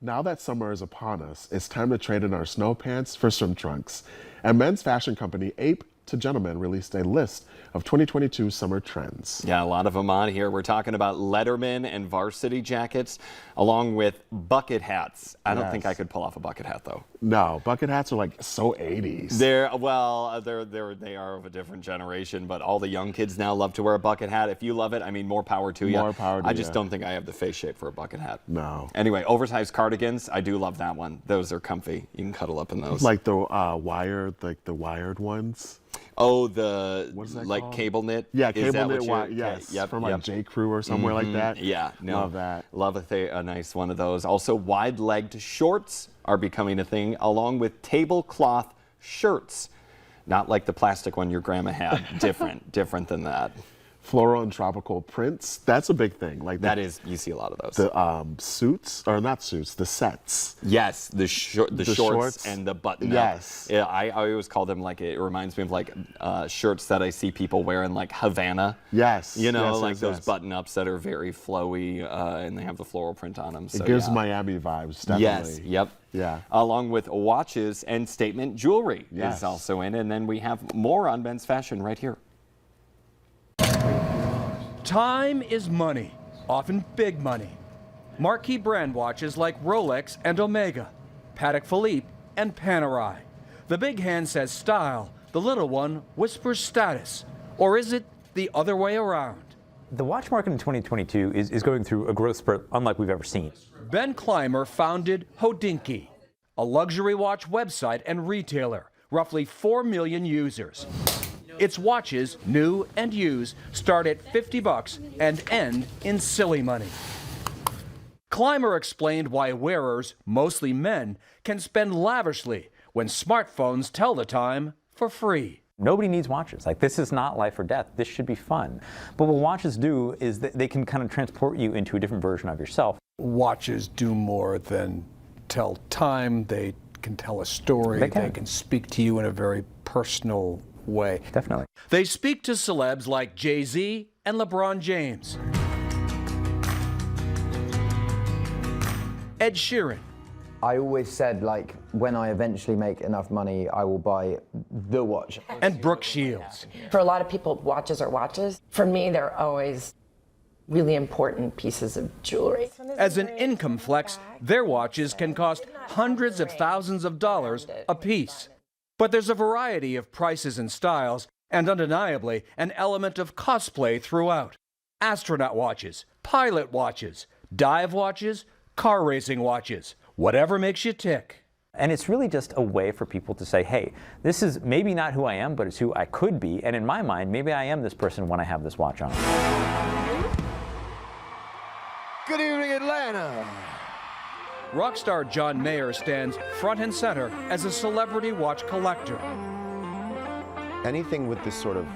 Now that summer is upon us, it's time to trade in our snow pants for swim trunks. And men's fashion company Ape to Gentlemen released a list of 2022 summer trends. Yeah, a lot of them on here. We're talking about Letterman and varsity jackets, along with bucket hats. I don't think I could pull off a bucket hat, though. No, bucket hats are like so 80s. They are of a different generation, but all the young kids now love to wear a bucket hat. If you love it, I mean, more power to you. More power to you. I just don't think I have the face shape for a bucket hat. No. Anyway, oversized cardigans, I do love that one. Those are comfy. You can cuddle up in those. Like the wired ones. Oh, what is that like called? cable knit? Yeah, cable knit, yes. Yep, from like J. Crew or somewhere like that. Yeah, no. Love that. Love a nice one of those. Also, wide-legged shorts are becoming a thing, along with tablecloth shirts. Not like the plastic one your grandma had. Different than that. Floral and tropical prints, that's a big thing. Like that is, you see a lot of those. The suits, or not suits, the sets. Yes, the shorts and the button-up. Yes. Yeah, I always call them like, it reminds me of like shirts that I see people wearing like Havana. Yes. You know, yes, those button-ups that are very flowy and they have the floral print on them. So, it gives Miami vibes, definitely. Yes, yep. Yeah. Along with watches and statement jewelry is also in. And then we have more on men's fashion right here. Time is money, often big money. Marquee brand watches like Rolex and Omega, Patek Philippe and Panerai. The big hand says style, the little one whispers status. Or is it the other way around? The watch market in 2022 is going through a growth spurt unlike we've ever seen. Ben Clymer founded Hodinkee, a luxury watch website and retailer, roughly 4 million users. Its watches, new and used, start at $50 and end in silly money. Clymer explained why wearers, mostly men, can spend lavishly when smartphones tell the time for free. Nobody needs watches. Like, this is not life or death. This should be fun. But what watches do is that they can kind of transport you into a different version of yourself. Watches do more than tell time. They can tell a story. They can speak to you in a very personal way. Definitely. They speak to celebs like Jay-Z and LeBron James. Ed Sheeran. I always said, like, when I eventually make enough money, I will buy the watch. And Brooke Shields. For a lot of people, watches are watches. For me, they're always really important pieces of jewelry. As an income flex, their watches can cost hundreds of thousands of dollars a piece. But there's a variety of prices and styles, and undeniably an element of cosplay throughout. Astronaut watches, pilot watches, dive watches, car racing watches, whatever makes you tick. And it's really just a way for people to say, hey, this is maybe not who I am, but it's who I could be. And in my mind, maybe I am this person when I have this watch on. Good evening, Atlanta. Rock star John Mayer stands front and center as a celebrity watch collector. Anything with this sort of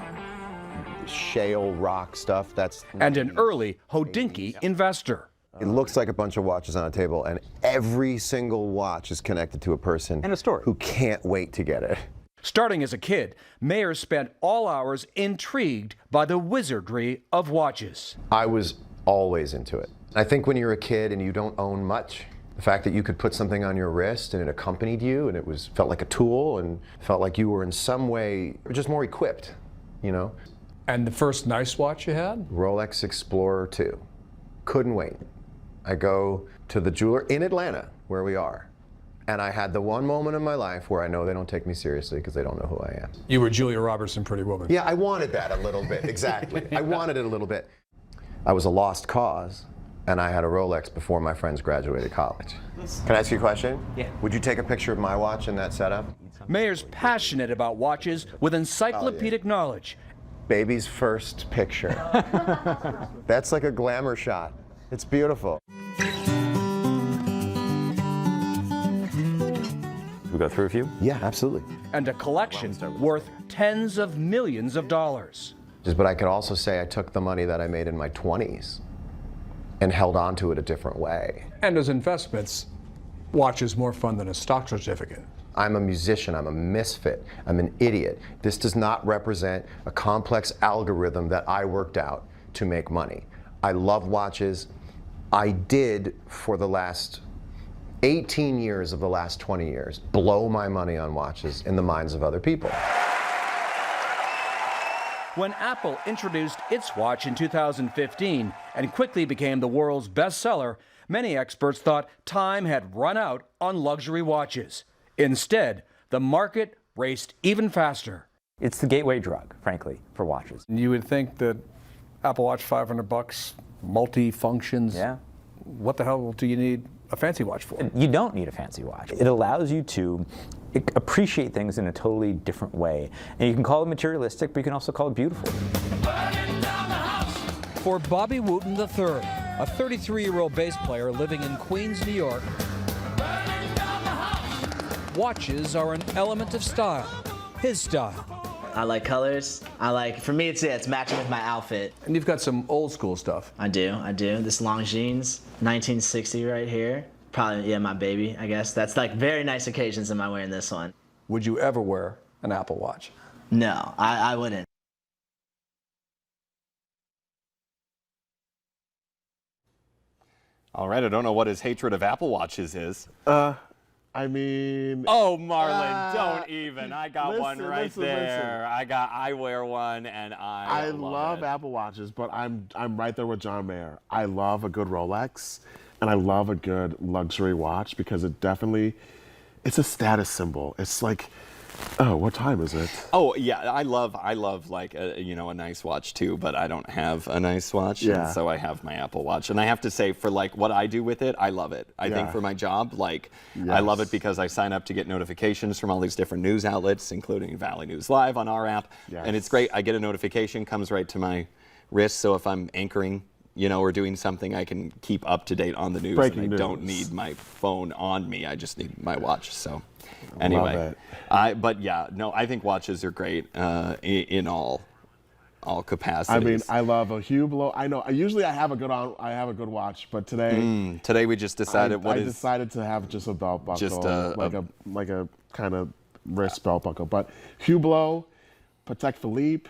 shale rock stuff, that's... And an early Hodinkee investor. It looks like a bunch of watches on a table, and every single watch is connected to a person and a story who can't wait to get it. Starting as a kid, Mayer spent all hours intrigued by the wizardry of watches. I was always into it. I think when you're a kid and you don't own much, the fact that you could put something on your wrist and it accompanied you and it felt like a tool and felt like you were in some way just more equipped, you know? And the first nice watch you had? Rolex Explorer 2. Couldn't wait. I go to the jeweler in Atlanta, where we are, and I had the one moment in my life where I know they don't take me seriously because they don't know who I am. You were Julia Roberts in Pretty Woman. Yeah, I wanted that a little bit, exactly. I wanted it a little bit. I was a lost cause, and I had a Rolex before my friends graduated college. Can I ask you a question? Yeah. Would you take a picture of my watch in that setup? Mayer's passionate about watches with encyclopedic knowledge. Baby's first picture. That's like a glamour shot. It's beautiful. We go through a few? Yeah, absolutely. And a collection worth tens of millions of dollars. But I could also say I took the money that I made in my 20s and held on to it a different way. And as investments, watch is more fun than a stock certificate. I'm a musician, I'm a misfit, I'm an idiot. This does not represent a complex algorithm that I worked out to make money. I love watches. I did, for the last 18 years of the last 20 years blow my money on watches in the minds of other people. When Apple introduced its watch in 2015 and quickly became the world's bestseller, many experts thought time had run out on luxury watches. Instead, the market raced even faster. It's the gateway drug, frankly, for watches. You would think that Apple Watch $500, multi-functions. Yeah. What the hell do you need a fancy watch for? You don't need a fancy watch. It allows you to appreciate things in a totally different way. And you can call it materialistic, but you can also call it beautiful. For Bobby Wooten III, a 33-year-old bass player living in Queens, New York, watches are an element of style, his style. I like colors. For me, it's matching with my outfit. And you've got some old school stuff. I do. This Longines, 1960 right here. Probably, yeah, my baby, I guess. That's like very nice occasions am I wearing this one. Would you ever wear an Apple Watch? No, I wouldn't. All right, I don't know what his hatred of Apple Watches is. I mean, Oh, Marlon, don't even. I got one right listen. there. I wear one, and I love it. Apple Watches, but I'm right there with John Mayer. I love a good Rolex, and I love a good luxury watch because it's a status symbol. It's like, oh, what time is it? Oh yeah, I love like a nice watch too, but I don't have a nice watch, Yeah. and so I have my Apple Watch, and I have to say for like what I do with it, I love it. I think Yeah. for my job, like I love it Yes. because I sign up to get notifications from all these different news outlets, including Valley News Live on our app, and it's Yes. great. I get a notification, comes right to my wrist, so if I'm anchoring, or doing something, I can keep up to date on the news. Breaking and I don't news. need my phone on me. I just need my watch. So, anyway, it. but yeah, no, I think watches are great in all capacities. I mean, I love a Hublot. I know. Usually, I have a good watch, but today, today we just decided I decided to have just a belt buckle, Just like a kind of wrist belt buckle. But Hublot, Patek Philippe,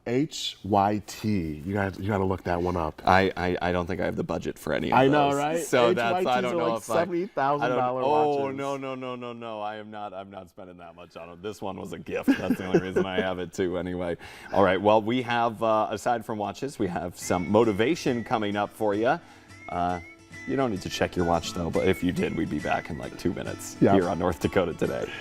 HYT. You got to look that one up. I don't think I have the budget for any of I those. know, right? So that's I HYTs don't are know like if I. $70,000 Oh watches. no! I'm not spending that much on it. This one was a gift. That's the only reason I have it too. Anyway, all right. Well, we have aside from watches, we have some motivation coming up for you. You don't need to check your watch though, but if you did, we'd be back in like 2 minutes here on North Dakota Today.